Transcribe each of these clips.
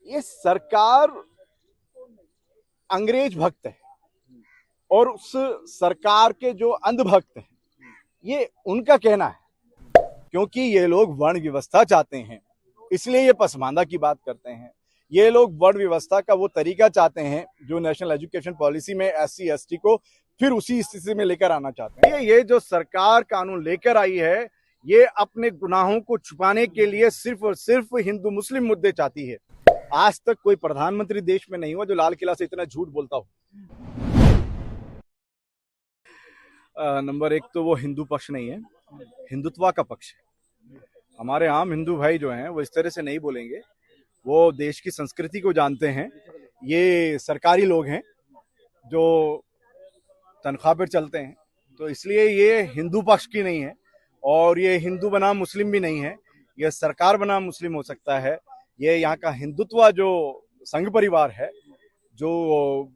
ये सरकार अंग्रेज भक्त है और उस सरकार के जो अंधभक्त हैं ये उनका कहना है, क्योंकि ये लोग वर्ण व्यवस्था चाहते हैं इसलिए ये पसमानदा की बात करते हैं। ये लोग वर्ण व्यवस्था का वो तरीका चाहते हैं जो नेशनल एजुकेशन पॉलिसी में एससी एसटी को फिर उसी स्थिति में लेकर आना चाहते हैं। ये जो सरकार कानून लेकर आई है ये अपने गुनाहों को छुपाने के लिए सिर्फ और सिर्फ हिंदू मुस्लिम मुद्दे चाहती है। आज तक कोई प्रधानमंत्री देश में नहीं हुआ जो लाल किला से इतना झूठ बोलता हो। नंबर एक तो वो हिंदू पक्ष नहीं है, हिंदुत्व का पक्ष है। हमारे आम हिंदू भाई जो हैं वो इस तरह से नहीं बोलेंगे, वो देश की संस्कृति को जानते हैं। ये सरकारी लोग हैं जो तनख्वाह पर चलते हैं, तो इसलिए ये हिंदू पक्ष की नहीं है और ये हिंदू बनाम मुस्लिम भी नहीं है। ये सरकार बनाम मुस्लिम हो सकता है। ये यहाँ का हिंदुत्व जो संघ परिवार है जो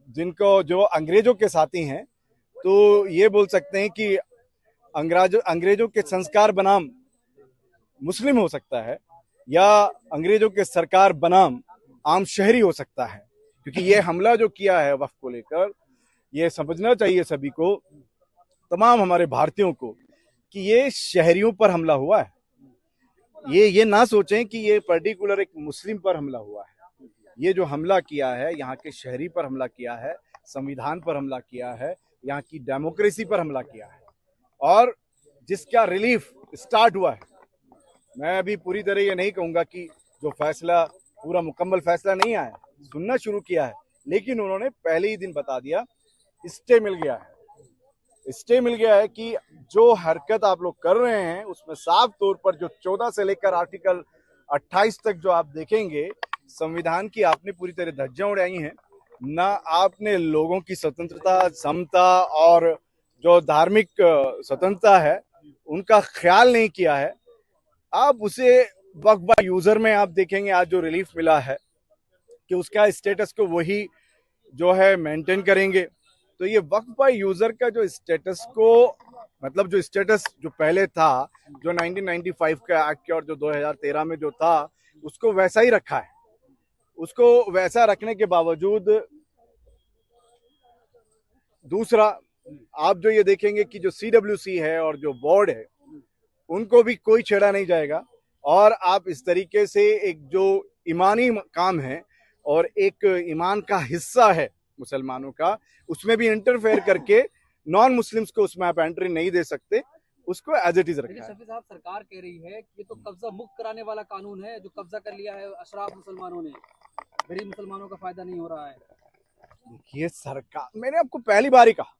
जिनको जो अंग्रेजों के साथी हैं, तो ये बोल सकते हैं कि अंग्रेजों के संस्कार बनाम मुस्लिम हो सकता है या अंग्रेजों के सरकार बनाम आम शहरी हो सकता है। क्योंकि ये हमला जो किया है वक्फ को लेकर, ये समझना चाहिए सभी को, तमाम हमारे भारतीयों को, कि ये शहरियों पर हमला हुआ है। ये ना सोचें कि ये पर्टिकुलर एक मुस्लिम पर हमला हुआ है। ये जो हमला किया है यहाँ के शहरी पर हमला किया है, संविधान पर हमला किया है, यहाँ की डेमोक्रेसी पर हमला किया है और जिसका रिलीफ स्टार्ट हुआ है। मैं अभी पूरी तरह ये नहीं कहूंगा कि जो फैसला पूरा मुकम्मल फैसला नहीं आया, सुनना शुरू किया है, लेकिन उन्होंने पहले ही दिन बता दिया स्टे मिल गया है। स्टे मिल गया है कि जो हरकत आप लोग कर रहे हैं उसमें साफ तौर पर जो 14 से लेकर आर्टिकल 28 तक जो आप देखेंगे, संविधान की आपने पूरी तरह धज्जियां उड़ाई हैं। ना आपने लोगों की स्वतंत्रता, समता और जो धार्मिक स्वतंत्रता है उनका ख्याल नहीं किया है। आप उसे वक्फ बाय यूजर में आप देखेंगे आज जो रिलीफ मिला है कि उसका स्टेटस को वही जो है मेंटेन करेंगे। तो ये वक्फ बाय यूजर का जो स्टेटस को, मतलब जो स्टेटस जो पहले था, जो 1995 का एक्ट और जो 2013 में जो था, उसको वैसा ही रखा है। उसको वैसा रखने के बावजूद दूसरा आप जो ये देखेंगे कि जो CWC है और जो बोर्ड है उनको भी कोई छेड़ा नहीं जाएगा। और आप इस तरीके से एक जो ईमानी काम है और एक ईमान का हिस्सा है मुसलमानों का, उसमें भी इंटरफेयर करके नॉन मुस्लिम्स को उसमें आप एंट्री नहीं दे सकते, उसको एज इट इज रखा है। शफी साहब, सरकार कह रही है कि ये तो कब्जा मुक्त कराने वाला कानून है, जो कब्जा कर लिया है अशराफ मुसलमानों ने, गरीब मुसलमानों का फायदा नहीं हो रहा है। देखिए सरकार, मैंने आपको पहली बार ही कहा,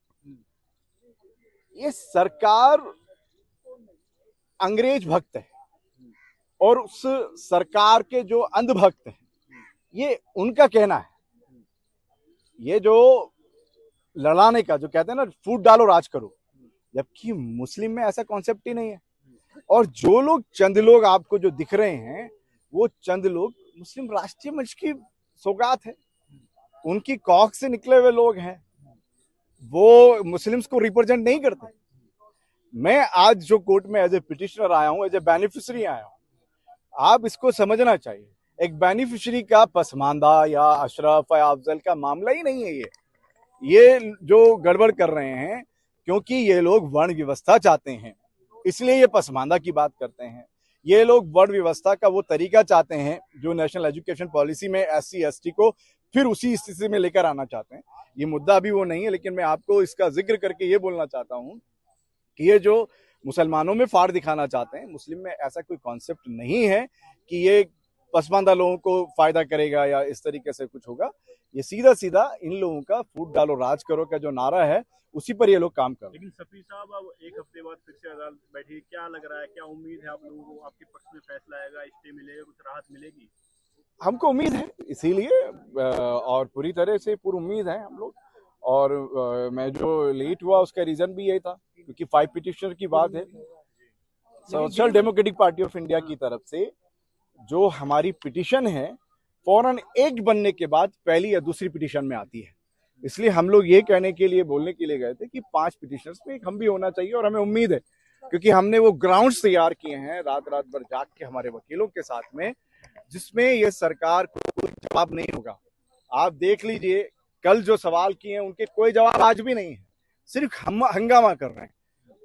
ये सरकार अंग्रेज भक्त है और उस सरकार के जो अंधभक्त हैं ये उनका कहना है। ये जो लड़ाने का जो कहते हैं ना, फूट डालो राज करो, जबकि मुस्लिम में ऐसा कॉन्सेप्ट ही नहीं है। और जो लोग चंद लोग आपको जो दिख रहे हैं वो चंद लोग मुस्लिम राष्ट्रीय मंच की सौगात है, उनकी कॉक से निकले हुए लोग हैं, वो मुस्लिम्स को रिप्रेजेंट नहीं करते। मैं आज जो कोर्ट में एज ए पिटिशनर आया हूं, एज ए बेनिफिशियरी आया हूं, आप इसको समझना चाहिए। एक बेनिफिशियरी का पसमानदा या अशरफ या अफजल का मामला ही नहीं है। ये जो गड़बड़ कर रहे हैं क्योंकि ये लोग वर्ण व्यवस्था चाहते हैं इसलिए ये पसमानदा की बात करते हैं। ये लोग वर्ण व्यवस्था का वो तरीका चाहते हैं जो नेशनल एजुकेशन पॉलिसी में एससी एसटी को फिर उसी स्थिति में लेकर आना चाहते हैं। ये मुद्दा अभी वो नहीं है, लेकिन मैं आपको इसका जिक्र करके ये बोलना चाहता हूं कि ये जो मुसलमानों में फाड़ दिखाना चाहते हैं, मुस्लिम में ऐसा कोई कॉन्सेप्ट नहीं है कि ये पसमानदा लोगों को फायदा करेगा या इस तरीके से कुछ होगा। ये सीधा सीधा इन लोगों का फूट डालो राज करो का जो नारा है उसी पर ये लोग काम कर रहे हैं। लेकिन शफी साहब, अब एक हफ्ते बाद फिर से अदालत बैठी, क्या लग रहा है, क्या उम्मीद है आप लोगों को, आपके पक्ष में फैसला आएगा, स्टे मिलेगा, कुछ राहत मिलेगी? हमको उम्मीद है, इसीलिए और पूरी तरह से पूरी उम्मीद है हम लोग। और मैं जो लेट हुआ उसका रीजन भी यही था क्योंकि 5 पिटिशनर की बात है। Social democratic party of India की तरफ से जो हमारी पिटिशन है फौरन एक्ट बनने के बाद पहली या दूसरी पिटिशन में आती है, इसलिए हम लोग ये कहने के लिए, बोलने के लिए गए थे कि 5 पिटिशनर्स में एक हम भी होना चाहिए। और हमें उम्मीद है क्योंकि हमने वो ग्राउंड्स तैयार किए हैं रात रात भर जाग के हमारे वकीलों के साथ में, जिसमें ये सरकार को कोई जवाब नहीं होगा। आप देख लीजिए, कल जो सवाल किए हैं उनके कोई जवाब आज भी नहीं है, सिर्फ हम हंगामा कर रहे हैं,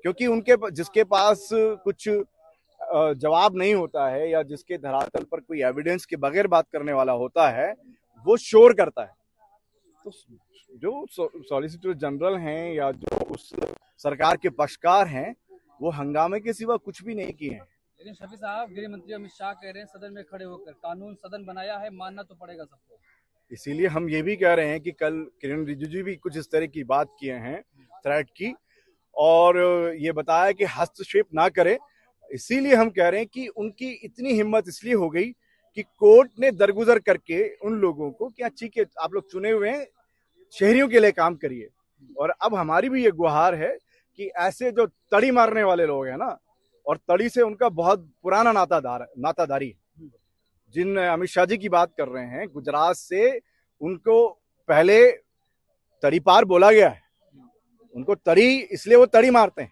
क्योंकि उनके जिसके पास कुछ जवाब नहीं होता है या जिसके धरातल पर कोई एविडेंस के बगैर बात करने वाला होता है, वो शोर करता है। तो जो सॉलिसिटर जनरल हैं या जो उस सरकार के पक्षकार हैं, वो हंगामे के सिवा कुछ भी नहीं किए हैं। लेकिन शफी साहब, गृह मंत्री अमित शाह कह रहे हैं सदन में खड़े होकर कानून सदन बनाया है, मानना तो पड़ेगा सबको। इसीलिए हम ये भी कह रहे हैं कि कल किरण रिजिजू भी कुछ इस तरह की बात किए हैं, थ्रेट की, और ये बताया कि हस्तक्षेप ना करे। इसीलिए हम कह रहे हैं कि उनकी इतनी हिम्मत इसलिए हो गई कि कोर्ट ने दरगुजर करके उन लोगों को कि ठीक है, आप लोग चुने हुए हैं, शहरियों के लिए काम करिए। और अब हमारी भी ये गुहार है कि ऐसे जो तड़ी मारने वाले लोग हैं ना, और तड़ी से उनका बहुत पुराना नातादारी है। जिन अमित शाह जी की बात कर रहे हैं, गुजरात से उनको पहले तड़ी पार बोला गया है। उनको तड़ी, इसलिए वो तड़ी मारते हैं।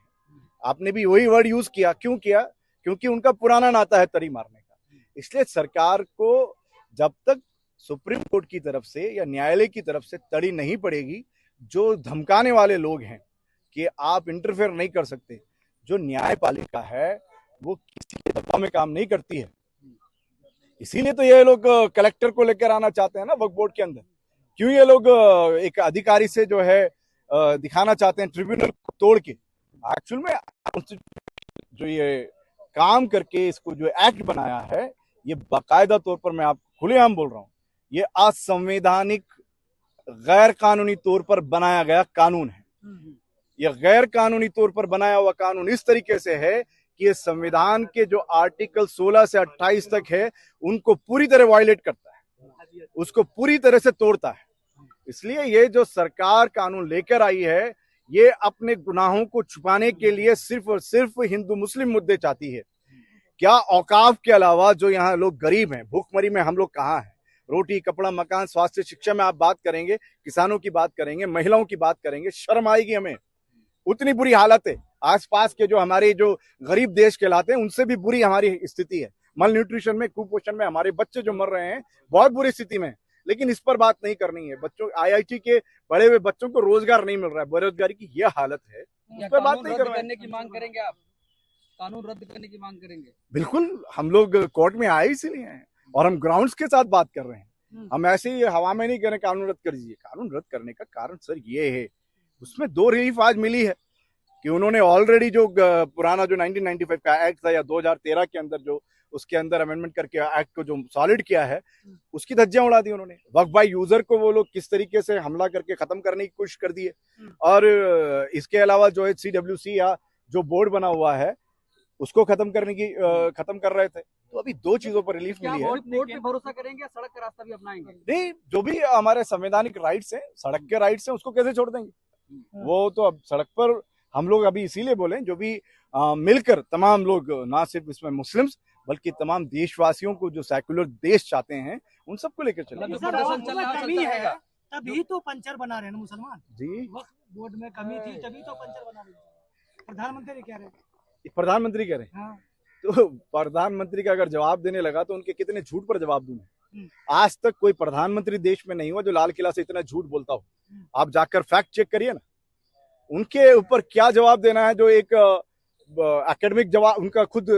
आपने भी वही वर्ड यूज किया, क्यों किया? क्योंकि उनका पुराना नाता है तड़ी मारने का। इसलिए सरकार को जब तक सुप्रीम कोर्ट की तरफ से या न्यायालय की तरफ से तड़ी नहीं पड़ेगी, जो धमकाने वाले लोग हैं कि आप इंटरफेयर नहीं कर सकते, जो न्यायपालिका है वो किसी के दबाव में काम नहीं करती है। इसीलिए तो ये लोग कलेक्टर को लेकर आना चाहते हैं ना वक्फ बोर्ड के अंदर। क्यों ये लोग एक अधिकारी से जो है दिखाना चाहते हैं ट्रिब्यूनल को तोड़ के? एक्चुअल में जो ये काम करके इसको जो एक्ट बनाया है, ये बाकायदा तौर पर मैं आपको खुलेआम बोल रहा हूं, ये असंवैधानिक गैर कानूनी तौर पर बनाया गया कानून है। यह गैर कानूनी तौर पर बनाया हुआ कानून इस तरीके से है कि ये संविधान के जो आर्टिकल 16 से 28 तक है उनको पूरी तरह वायलेट करता है, उसको पूरी तरह से तोड़ता है। इसलिए ये जो सरकार कानून लेकर आई है, ये अपने गुनाहों को छुपाने के लिए सिर्फ और सिर्फ हिंदू मुस्लिम मुद्दे चाहती है। क्या औकाफ के अलावा जो यहाँ लोग गरीब हैं, भूखमरी में हम लोग कहाँ हैं? रोटी, कपड़ा, मकान, स्वास्थ्य, शिक्षा में आप बात करेंगे, किसानों की बात करेंगे, महिलाओं की बात करेंगे, शर्म आएगी हमें। उतनी बुरी हालत है। आसपास के जो हमारे जो गरीब देश कहलाते हैं, उनसे भी बुरी हमारी स्थिति है। मल न्यूट्रिशन में, कुपोषण में हमारे बच्चे जो मर रहे हैं, बहुत बुरी स्थिति में। लेकिन इस पर बात नहीं करनी है। बच्चों, IIT के पढ़े हुए बच्चों को रोजगार नहीं मिल रहा है, बेरोजगारी की यह हालत है, उस पर बात नहीं करने की मांग करेंगे आप? कानून रद्द करने की मांग करेंगे? बिल्कुल, हम लोग कोर्ट में आए इसीलिए हैं और हम ग्राउंड्स के साथ बात कर रहे हैं। हम ऐसे ही हवा में नहीं कह रहे कानून रद्द कर दीजिए। कानून रद्द करने का कारण सर ये है, उसमें 2 रिलीफ आज मिली है कि उन्होंने ऑलरेडी जो पुराना जो 1995 का एक्ट था या 2013 के अंदर जो उसके अंदर अमेंडमेंट करके एक्ट को जो सॉलिड किया है, उसकी धज्जियां उड़ा दी उन्होंने। वक्फ बाय यूजर को वो लोग किस तरीके से हमला करके खत्म करने की कोशिश कर दी है। और इसके अलावा जो है CWC या जो बोर्ड बना हुआ है उसको खत्म करने की खत्म कर रहे थे। तो अभी 2 चीजों पर रिलीफ मिली है। कोर्ट पे भरोसा करेंगे या सड़क का रास्ता भी अपनाएंगे? नहीं, जो भी हमारे संवैधानिक राइट्स हैं, सड़क के राइट्स हैं, उसको कैसे छोड़ देंगे? वो तो अब सड़क पर हम लोग अभी इसीलिए बोले, जो भी मिलकर तमाम लोग, ना सिर्फ इसमें मुस्लिम्स बल्कि तमाम देशवासियों को जो सेक्युलर देश चाहते हैं, उन सबको लेकर चलेंगे। तभी तो पंचर बना रहे हैं मुसलमान जी। वक्फ बोर्ड में कमी थी, तभी तो पंचर बना रहे हैं। प्रधानमंत्री कह रहे हैं। प्रधानमंत्री कह रहे हैं। हाँ। तो प्रधानमंत्री का अगर जवाब देने लगा तो उनके कितने झूठ पर जवाब दूं मैं? आज तक कोई प्रधानमंत्री देश में नहीं हुआ जो लाल किला से इतना झूठ बोलता हो। आप जाकर फैक्ट चेक करिए ना, उनके ऊपर क्या जवाब देना है। जो एक एकेडमिक जवाब, उनका खुद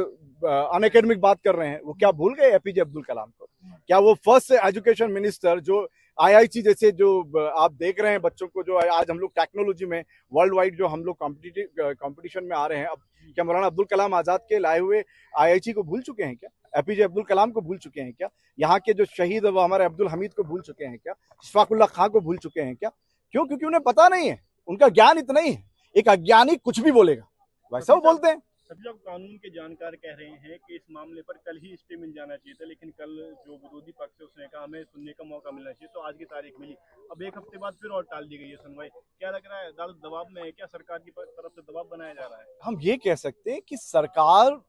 अनएकेडमिक बात कर रहे हैं, वो क्या भूल गए APJ अब्दुल कलाम को? क्या वो फर्स्ट एजुकेशन मिनिस्टर जो IIT जैसे जो आप देख रहे हैं बच्चों को, जो आज हम लोग टेक्नोलॉजी में वर्ल्ड वाइड जो हम लोग कंपटीशन में आ रहे हैं, अब क्या मौलाना अब्दुल कलाम आजाद के लाए हुए IIT को भूल चुके हैं क्या? APJ अब्दुल कलाम को भूल चुके हैं क्या? यहाँ के जो शहीद हमारे अब्दुल हमीद को भूल चुके हैं क्या? इशफाकुल्लाह खां को भूल चुके हैं क्या? क्यों? क्योंकि उन्हें पता नहीं है, उनका ज्ञान इतना ही है। एक अज्ञानी कुछ भी बोलेगा, वैसा वो बोलते हैं। सभी लोग कानून के जानकार कह रहे हैं कि इस मामले पर कल ही स्टे मिल जाना चाहिए था, लेकिन कल जो विरोधी पक्ष है उसने कहा हमें सुनने का मौका मिलना चाहिए, तो आज की तारीख मिली। अब 1 हफ्ते बाद फिर और टाल दी गई है सुनवाई। क्या लग रहा है, अदालत दबाव में है क्या? सरकार की तरफ से दबाव बनाया जा रहा है? हम ये कह सकते हैं कि सरकार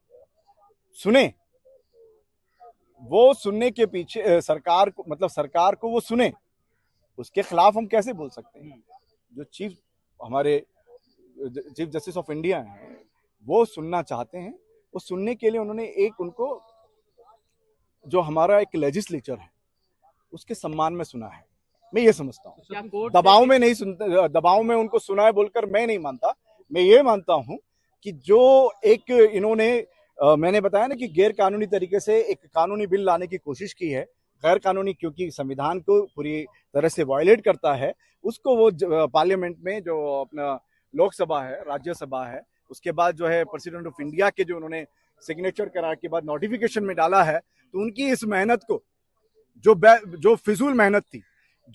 सुने, वो सुनने के पीछे सरकार को, मतलब सरकार को वो सुने, उसके खिलाफ हम कैसे बोल सकते हैं? जो हमारे चीफ जस्टिस ऑफ इंडिया हैं, वो सुनना चाहते हैं। वो सुनने के लिए उन्होंने एक उनको जो हमारा एक लेजिस्लेचर है उसके सम्मान में सुना है, मैं ये समझता हूँ। क्या कोर्ट दबाव में नहीं सुनता, दबाव में उनको सुना है बोलकर मैं नहीं मानता। मैं ये मानता हूँ कि जो एक इन्होंने मैंने बताया ना कि गैर कानूनी तरीके से एक कानूनी बिल लाने की कोशिश की है, गैर कानूनी क्योंकि संविधान को पूरी तरह से वायलेट करता है, उसको वो पार्लियामेंट में जो अपना लोकसभा है, राज्यसभा है, उसके बाद जो है प्रेसिडेंट ऑफ इंडिया के जो उन्होंने सिग्नेचर करा के बाद नोटिफिकेशन में डाला है, तो उनकी इस मेहनत को जो फिजूल मेहनत थी,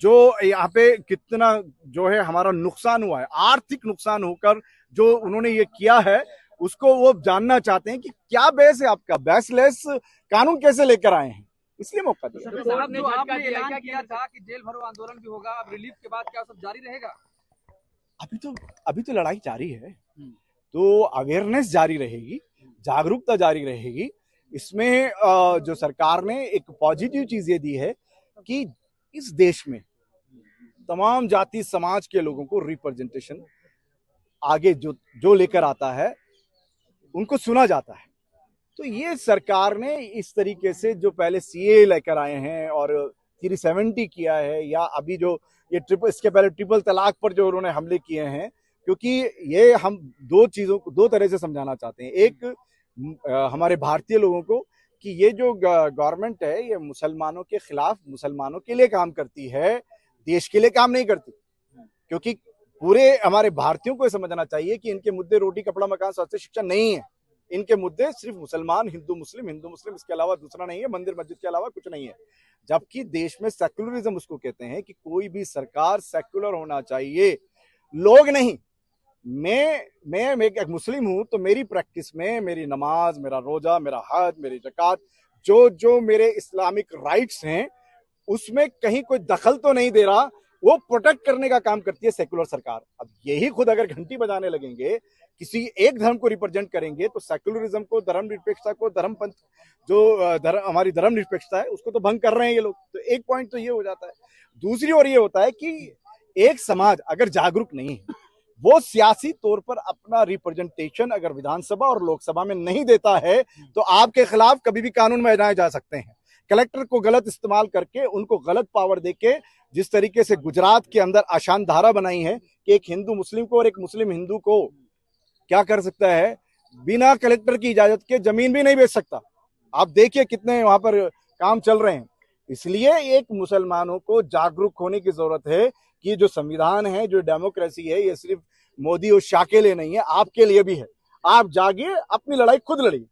जो यहाँ पे कितना जो है हमारा नुकसान हुआ है, आर्थिक नुकसान होकर जो उन्होंने ये किया है, उसको वो जानना चाहते हैं कि क्या बेस है आपका, बेसलेस कानून कैसे लेकर आए हैं, इसलिए मौका दिया। तो साहब जो आपने ऐलान किया था कि जेल भरो आंदोलन भी होगा, अब रिलीफ के बाद क्या सब जारी रहेगा? अभी तो लड़ाई जारी है, तो अवेयरनेस जारी रहेगी, जागरूकता जारी रहेगी। इसमें जो सरकार ने एक पॉजिटिव चीज ये दी है कि इस देश में तमाम जाति समाज के लोगों को रिप्रेजेंटेशन आगे जो लेकर आता है उनको सुना जाता है। तो ये सरकार ने इस तरीके से जो पहले सीए लेकर आए हैं और 370 किया है, या अभी जो ये इसके पहले ट्रिपल तलाक पर जो उन्होंने हमले किए हैं, क्योंकि ये हम दो चीजों को दो तरह से समझाना चाहते हैं। एक हमारे भारतीय लोगों को कि ये जो गवर्नमेंट है ये मुसलमानों के खिलाफ मुसलमानों के लिए काम करती है, देश के लिए काम नहीं करती। क्योंकि पूरे हमारे भारतीयों को समझना चाहिए कि इनके मुद्दे रोटी कपड़ा मकान स्वास्थ्य शिक्षा नहीं है, इनके मुद्दे सिर्फ मुसलमान हिंदू मुस्लिम इसके अलावा दूसरा नहीं है, मंदिर मस्जिद के अलावा कुछ नहीं है। जबकि देश में सेक्युलरिज्म उसको कहते हैं कि कोई भी सरकार सेक्युलर होना चाहिए, लोग नहीं। मैं एक मुस्लिम हूं तो मेरी प्रैक्टिस में मेरी नमाज, मेरा रोजा, मेरा हज, मेरी ज़कात, जो मेरे इस्लामिक राइट्स हैं उसमें कहीं कोई दखल तो नहीं दे रहा, वो प्रोटेक्ट करने का काम करती है सेक्युलर सरकार। अब यही खुद अगर घंटी बजाने लगेंगे, किसी एक धर्म को रिप्रेजेंट करेंगे, तो सेक्युलरिज्म को, धर्मनिरपेक्षता को, धर्मपंथ जो हमारी धर्मनिरपेक्षता है उसको तो भंग कर रहे हैं ये लोग। तो एक पॉइंट तो ये हो जाता है। दूसरी ओर ये होता है कि एक समाज अगर जागरूक नहीं है, वो सियासी तौर पर अपना रिप्रेजेंटेशन अगर विधानसभा और लोकसभा में नहीं देता है, तो आपके खिलाफ कभी भी कानून में बनाए जा सकते हैं। कलेक्टर को गलत इस्तेमाल करके, उनको गलत पावर देके, जिस तरीके से गुजरात के अंदर आसान धारा बनाई है कि एक हिंदू मुस्लिम को और एक मुस्लिम हिंदू को क्या कर सकता है, बिना कलेक्टर की इजाजत के जमीन भी नहीं बेच सकता। आप देखिए कितने वहां पर काम चल रहे हैं। इसलिए एक मुसलमानों को जागरूक होने की जरूरत है कि जो संविधान है, जो डेमोक्रेसी है, ये सिर्फ मोदी और शाह के लिए नहीं है, आपके लिए भी है। आप जागिए, अपनी लड़ाई खुद लड़िए।